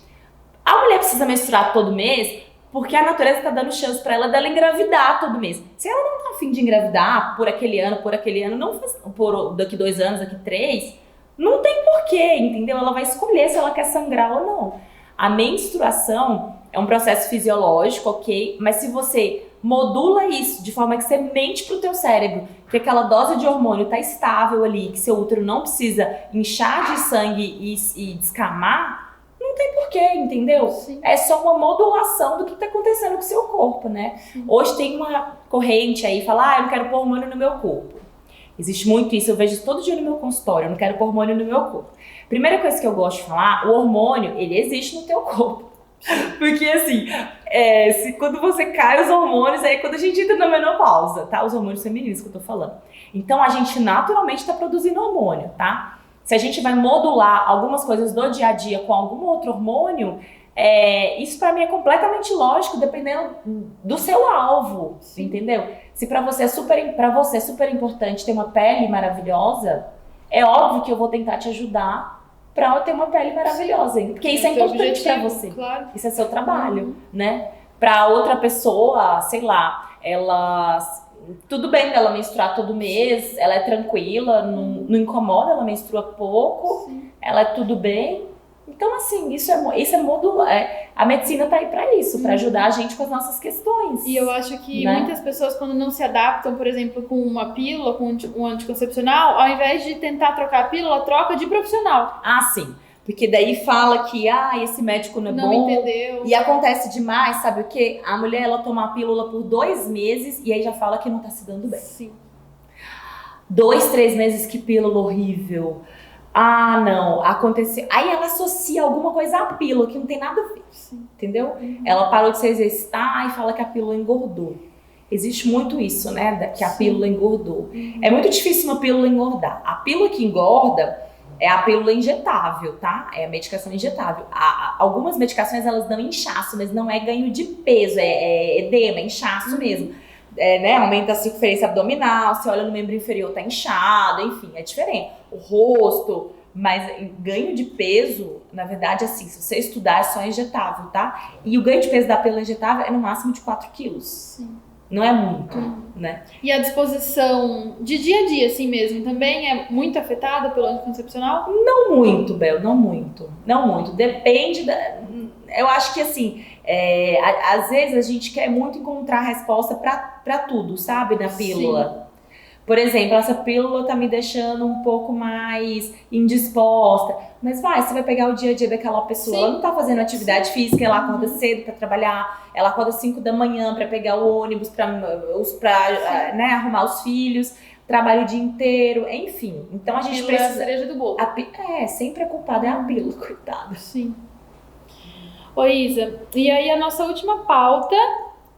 A mulher precisa menstruar todo mês porque a natureza tá dando chance pra ela dela engravidar todo mês. Se ela não tá a fim de engravidar por aquele ano, não faz, por daqui 2 anos, daqui 3, não tem porquê, entendeu? Ela vai escolher se ela quer sangrar ou não. A menstruação é um processo fisiológico, ok? Mas se você modula isso de forma que você mente pro teu cérebro que aquela dose de hormônio tá estável ali, que seu útero não precisa inchar de sangue e descamar, não tem porquê, entendeu? Sim. É só uma modulação do que tá acontecendo com o seu corpo, né? Sim. Hoje tem uma corrente aí, fala, eu não quero pôr hormônio no meu corpo. Existe muito isso, eu vejo todo dia no meu consultório, eu não quero pôr hormônio no meu corpo. Primeira coisa que eu gosto de falar, o hormônio, ele existe no teu corpo. Porque assim, quando você cai os hormônios, aí quando a gente entra na menopausa, tá? Os hormônios femininos que eu tô falando. Então a gente naturalmente tá produzindo hormônio, tá? Se a gente vai modular algumas coisas do dia a dia com algum outro hormônio, isso pra mim é completamente lógico, dependendo do seu alvo, entendeu? Se pra você é super importante ter uma pele maravilhosa, é óbvio que eu vou tentar te ajudar pra eu ter uma pele maravilhosa, hein? Porque isso é importante pra você. Claro. Isso é seu trabalho, né? Pra outra pessoa, sei lá, tudo bem dela menstruar todo mês, ela é tranquila, não incomoda, ela menstrua pouco, ela é tudo bem. Então, assim, isso é modular. A medicina tá aí pra isso, pra ajudar a gente com as nossas questões. E eu acho que muitas pessoas, quando não se adaptam, por exemplo, com uma pílula, com um anticoncepcional, ao invés de tentar trocar a pílula, troca de profissional. Ah, sim. Porque daí fala que, esse médico não é bom. Não entendeu. E acontece demais, sabe o quê? A mulher, ela toma a pílula por 2 meses e aí já fala que não tá se dando bem. Sim. 2, 3 meses, que pílula horrível. Ah, não, aconteceu. Aí ela associa alguma coisa à pílula que não tem nada a ver, entendeu? Ela parou de se exercitar e fala que a pílula engordou. Existe muito isso, né? Que a pílula engordou. É muito difícil uma pílula engordar. A pílula que engorda é a pílula injetável, tá? É a medicação injetável. Algumas medicações, elas dão inchaço, mas não é ganho de peso, é edema, é inchaço mesmo. Né? Aumenta a circunferência abdominal, você olha no membro inferior, tá inchado, enfim, é diferente. O rosto, mas ganho de peso, na verdade, assim, se você estudar, é só injetável, tá? E o ganho de peso da pílula injetável é no máximo de 4 quilos. Sim. Não é muito, né? E a disposição de dia a dia, assim mesmo, também é muito afetada pelo anticoncepcional? Não muito, Bel, não muito. Não muito. Depende da... Eu acho que, assim, às vezes a gente quer muito encontrar resposta pra tudo, sabe? Na pílula. Sim. Por exemplo, essa pílula tá me deixando um pouco mais indisposta. Mas você vai pegar o dia a dia daquela pessoa. Sim. Ela não tá fazendo atividade física, ela acorda cedo pra trabalhar, ela acorda 5 da manhã pra pegar o ônibus, pra né, arrumar os filhos, trabalha o dia inteiro, enfim. Então a gente precisa... É a cereja do bolo. Sempre a culpada é a pílula, coitada. Sim. Ô Isa, e aí a nossa última pauta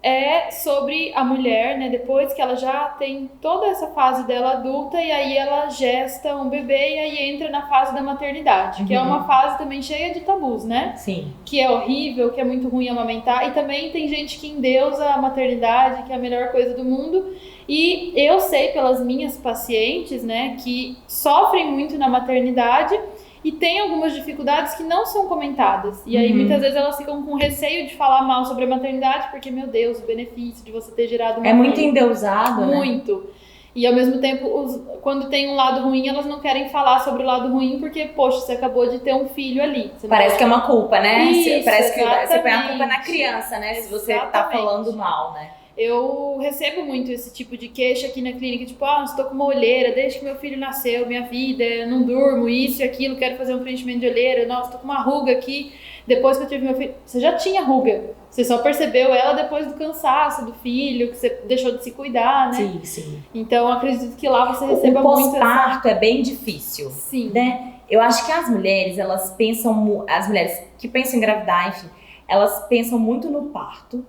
é sobre a mulher, né, depois que ela já tem toda essa fase dela adulta e aí ela gesta um bebê e aí entra na fase da maternidade, que é uma fase também cheia de tabus, né? Sim. Que é horrível, que é muito ruim amamentar, e também tem gente que endeusa a maternidade, que é a melhor coisa do mundo. E eu sei pelas minhas pacientes, né, que sofrem muito na maternidade e tem algumas dificuldades que não são comentadas. E aí, muitas vezes, elas ficam com receio de falar mal sobre a maternidade, porque, meu Deus, o benefício de você ter gerado uma filha. É muito endeusado, né? Muito. E, ao mesmo tempo, quando tem um lado ruim, elas não querem falar sobre o lado ruim, porque, poxa, você acabou de ter um filho ali. Parece que é uma culpa, né? Isso, parece que exatamente. você põe a culpa na criança, né? Se você tá falando mal, né? Eu recebo muito esse tipo de queixa aqui na clínica, tipo, estou com uma olheira desde que meu filho nasceu, minha vida, eu não durmo, isso e aquilo, quero fazer um preenchimento de olheira, nossa, estou com uma ruga aqui, depois que eu tive meu filho. Você já tinha ruga, você só percebeu ela depois do cansaço do filho, que você deixou de se cuidar, né? Sim, sim. Então, eu acredito que lá você receba muito. O pós-parto é bem difícil, sim, né? Eu acho que as mulheres, as mulheres que pensam em engravidar, enfim, elas pensam muito no parto,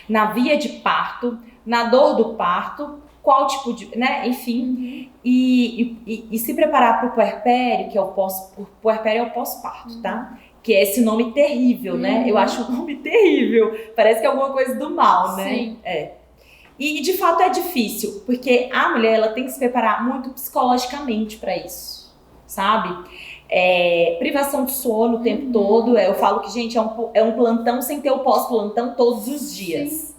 na via de parto, na dor do parto, qual tipo de, né, enfim, e se preparar para o puerpério, que é o puerpério é o pós-parto, tá? Que é esse nome terrível, né? Eu acho um nome terrível, parece que é alguma coisa do mal, né? Sim. E de fato é difícil, porque a mulher, ela tem que se preparar muito psicologicamente para isso, sabe? Privação de sono o tempo todo. Eu falo que, gente, é um plantão sem ter o pós-plantão todos os dias.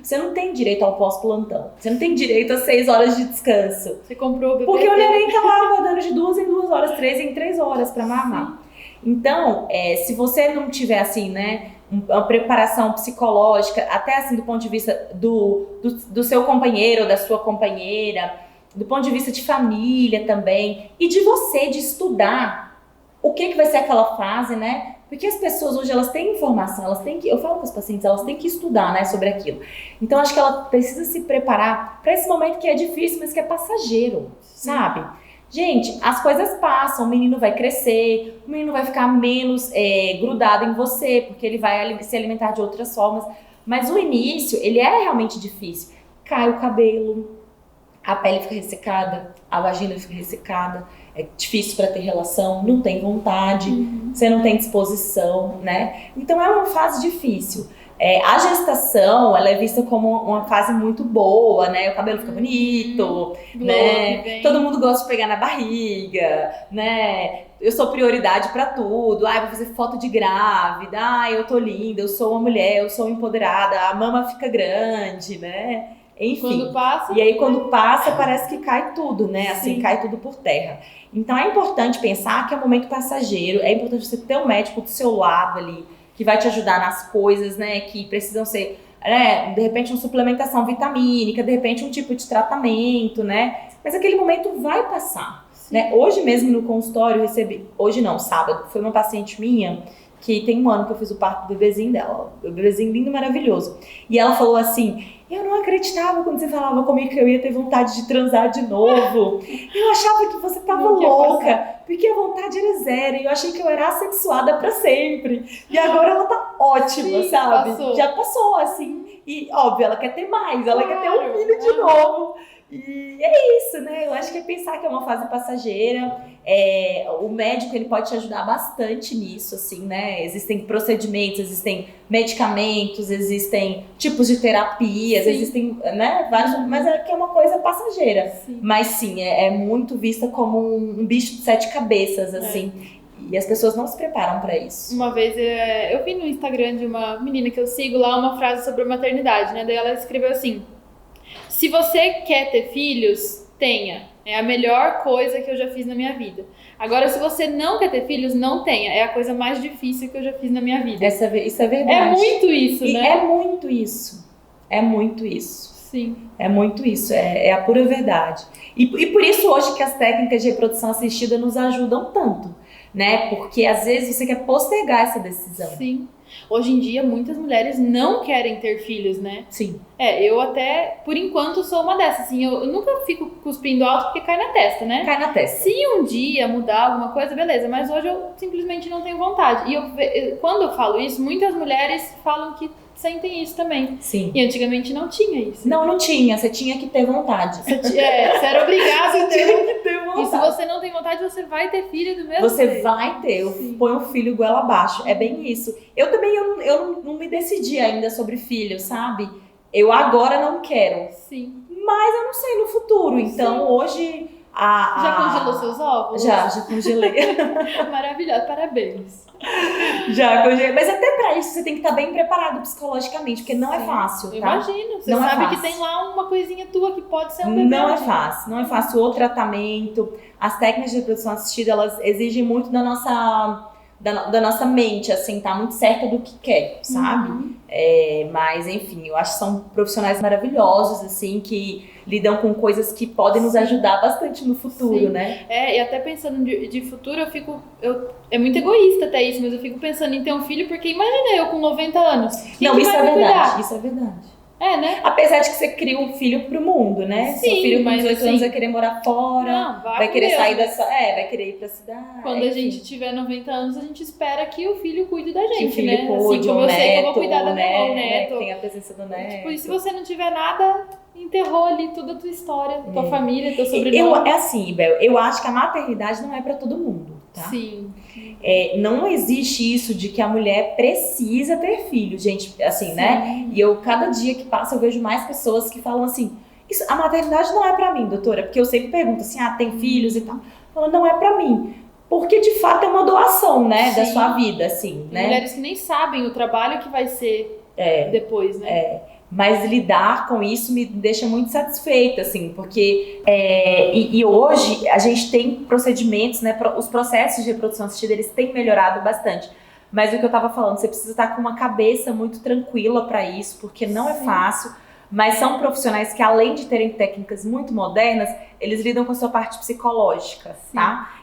Você não tem direito ao pós-plantão. Você não tem direito a 6 horas de descanso. Você comprou o bebê. Porque o neném tá lá rodando de 2 em 2 horas, 3 em 3 horas pra mamar. Então, se você não tiver, assim, né, uma preparação psicológica, até assim do ponto de vista do seu companheiro ou da sua companheira, do ponto de vista de família também, e de você, de estudar o que vai ser aquela fase, né? Porque as pessoas hoje, elas têm informação, eu falo com os pacientes, elas têm que estudar, né, sobre aquilo. Então, acho que ela precisa se preparar para esse momento que é difícil, mas que é passageiro, sabe? Gente, as coisas passam, o menino vai crescer, o menino vai ficar menos grudado em você, porque ele vai se alimentar de outras formas. Mas o início, ele é realmente difícil. Cai o cabelo, a pele fica ressecada, a vagina fica ressecada, é difícil para ter relação, não tem vontade, você não tem disposição, né? Então é uma fase difícil. A gestação, ela é vista como uma fase muito boa, né? O cabelo fica bonito, né? Todo mundo gosta de pegar na barriga, né? Eu sou prioridade pra tudo. Vou fazer foto de grávida. Eu tô linda, eu sou uma mulher, eu sou empoderada. A mama fica grande, né? Enfim. Quando passa... E aí, quando passa, parece que cai tudo, né? Assim, cai tudo por terra. Então, é importante pensar que é um momento passageiro. É importante você ter um médico do seu lado ali, que vai te ajudar nas coisas, né, que precisam ser, né, de repente uma suplementação vitamínica, de repente um tipo de tratamento, né, mas aquele momento vai passar, né. Hoje mesmo no consultório eu recebi, hoje não, sábado, foi uma paciente minha que tem um ano que eu fiz o parto do bebezinho dela. O bebezinho lindo, maravilhoso. E ela falou assim, eu não acreditava quando você falava comigo que eu ia ter vontade de transar de novo. Eu achava que você tava louca, porque a vontade era zero. E eu achei que eu era assexuada pra sempre. E agora ela tá ótima, Sim, sabe? passou. Já passou, assim. E, óbvio, ela quer ter mais. Ela quer ter um filho de novo. E é isso, né? Eu acho que é pensar que é uma fase passageira. O médico, ele pode te ajudar bastante nisso, assim, né? Existem procedimentos, existem medicamentos, existem tipos de terapias, Sim. existem, né? Vários, mas é que é uma coisa passageira. Sim. Mas sim, é muito vista como um bicho de 7 cabeças, assim. E as pessoas não se preparam pra isso. Uma vez eu vi no Instagram de uma menina que eu sigo lá uma frase sobre a maternidade, né? Daí ela escreveu assim: se você quer ter filhos, tenha. É a melhor coisa que eu já fiz na minha vida. Agora, se você não quer ter filhos, não tenha. É a coisa mais difícil que eu já fiz na minha vida. Isso é verdade. É muito isso, e né? É muito isso. É muito isso. Sim. É muito isso. É a pura verdade. E por isso hoje que as técnicas de reprodução assistida nos ajudam tanto, né? Porque às vezes você quer postergar essa decisão. Sim. Hoje em dia, muitas mulheres não querem ter filhos, né? Sim. Eu até, por enquanto, sou uma dessas. Assim, eu nunca fico cuspindo alto porque cai na testa, né? Cai na testa. Se um dia mudar alguma coisa, beleza. Mas hoje eu simplesmente não tenho vontade. E quando eu falo isso, muitas mulheres falam que sentem isso também. Sim. E antigamente não tinha isso. Não tinha. Você tinha que ter vontade. Você era obrigado a ter. Tinha que ter vontade. E se você não tem vontade, você vai ter filho do mesmo Você jeito. vai ter. Sim. Põe o filho goela abaixo. É bem isso. Eu também eu não me decidi ainda sobre filho, sabe? Eu agora não quero. Sim. Mas eu não sei no futuro. Então, Sim. hoje... Já congelou seus óvulos? Já congelei. Maravilhoso, parabéns. Já congelei. Mas até pra isso você tem que estar bem preparado psicologicamente, porque não é fácil, tá? Imagino. Você não sabe é que fácil. tem lá uma coisinha tua que pode ser um bebê. Não é fácil. Não é fácil. O tratamento, as técnicas de reprodução assistida, elas exigem muito da nossa mente, assim, tá muito certa do que quer, sabe? Uhum. Mas, enfim, eu acho que são profissionais maravilhosos, assim, que lidam com coisas que podem nos ajudar bastante no futuro, Sim. né? E até pensando de futuro, é muito egoísta até isso, mas eu fico pensando em ter um filho, porque imagina eu com 90 anos. Quem Não, que isso vai é me verdade, cuidar? isso é verdade. Né? Apesar de que você cria um filho pro mundo, né? Sim, Seu filho com mas 18 assim, anos vai querer morar fora, Não, vai com querer Deus, sair né? vai querer ir pra cidade. Quando a enfim. gente tiver 90 anos, a gente espera que o filho cuide da Que o gente, filho né? cuide, Assim como eu sei que eu vou cuidar da minha mão, né? neto. Que tem a presença do neto. Tipo, e se você não tiver nada, enterrou ali toda a tua história, tua família, teu sobrenome. É assim, Bel, eu acho que a maternidade não é pra todo mundo, tá? Sim. Não existe isso de que a mulher precisa ter filho, gente, assim, né? E cada dia que passa eu vejo mais pessoas que falam assim, a maternidade não é pra mim, doutora, porque eu sempre pergunto assim, tem filhos e tal. Fala, não é pra mim. Porque de fato é uma doação, né, da sua vida, assim, Tem né? mulheres que nem sabem o trabalho que vai ser depois, né? Mas lidar com isso me deixa muito satisfeita, assim, porque e hoje a gente tem procedimentos, né, os processos de reprodução assistida, eles têm melhorado bastante. Mas o que eu tava falando, você precisa estar com uma cabeça muito tranquila para isso, porque não é fácil, mas são profissionais que, além de terem técnicas muito modernas, eles lidam com a sua parte psicológica, tá?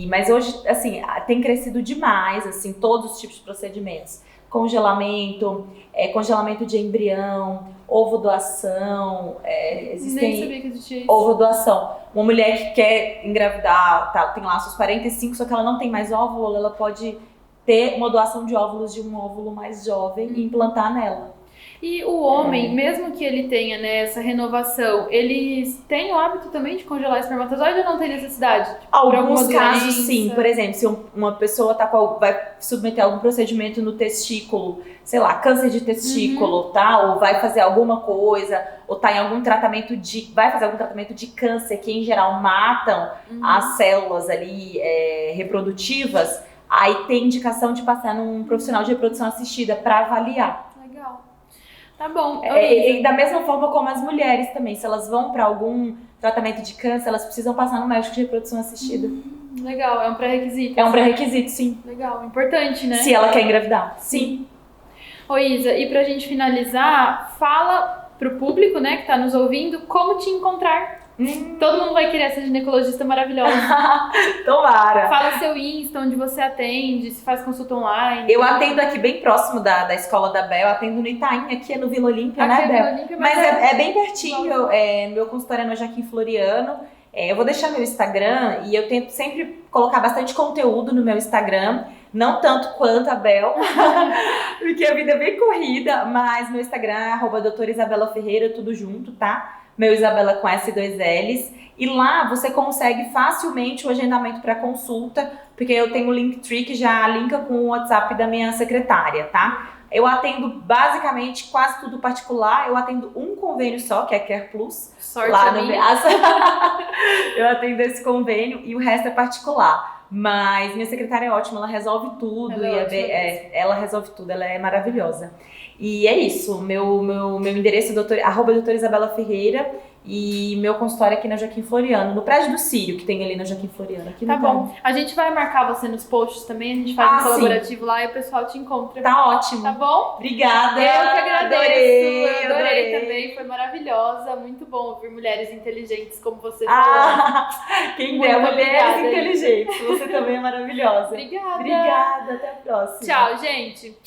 Mas hoje, assim, tem crescido demais, assim, todos os tipos de procedimentos. Congelamento, congelamento de embrião, ovo doação, existem... Nem sabia que existia isso. Ovo doação. Uma mulher que quer engravidar, tem lá seus 45, só que ela não tem mais óvulo, ela pode ter uma doação de óvulos de um óvulo mais jovem e implantar nela. E o homem, mesmo que ele tenha, né, essa renovação, eles têm o hábito também de congelar espermatozoide ou não tem necessidade? Tipo, Alguns casos, doença? sim. Por exemplo, se uma pessoa vai submeter algum procedimento no testículo, sei lá, câncer de testículo, tá? Ou vai fazer alguma coisa, ou tá em algum tratamento vai fazer algum tratamento de câncer, que em geral matam as células ali reprodutivas, aí tem indicação de passar num profissional de reprodução assistida para avaliar. Legal. Tá bom. E da mesma forma como as mulheres também, se elas vão para algum tratamento de câncer, elas precisam passar no médico de reprodução assistida. Legal, é um pré-requisito. É um pré-requisito, sim. Legal, importante, né? Se ela quer engravidar, sim. Ô Isa, e pra gente finalizar, fala pro público, né, que tá nos ouvindo, como te encontrar. Todo mundo vai querer essa ginecologista maravilhosa. Tomara. Fala seu Insta, onde você atende, se faz consulta online. Eu atendo aqui bem próximo da escola da Bel, atendo no Itaim, aqui é no Vila Olímpia, né, Bel? Olímpia, mas é bem pertinho, meu consultório é no Joaquim Floriano. Eu vou deixar meu Instagram e eu tento sempre colocar bastante conteúdo no meu Instagram. Não tanto quanto a Bel, porque a vida é bem corrida, mas meu Instagram é @doutora Isabela Ferreira, tudo junto, tá? Meu Isabela com S2Ls. E lá você consegue facilmente o agendamento para consulta, porque eu tenho o Linktree que já linka com o WhatsApp da minha secretária, tá? Eu atendo basicamente quase tudo particular, eu atendo um convênio só, que é Care Plus. Sorte lá no Beasa. Eu atendo esse convênio e o resto é particular. Mas minha secretária é ótima, ela resolve tudo. Ela resolve tudo, ela é maravilhosa. E é isso, meu endereço é doutora Isabela Ferreira e meu consultório aqui na Joaquim Floriano, no prédio do Círio, que tem ali na Joaquim Floriano. Aqui tá bom. A gente vai marcar você nos posts também, a gente faz um colaborativo lá e o pessoal te encontra. Tá ótimo. Tá bom? Obrigada. Eu que agradeço. Eu adorei também, foi maravilhosa. Muito bom ouvir mulheres inteligentes como você falando. Quem der, mulheres obrigada, inteligentes. Você também é maravilhosa. Obrigada. Obrigada, até a próxima. Tchau, gente.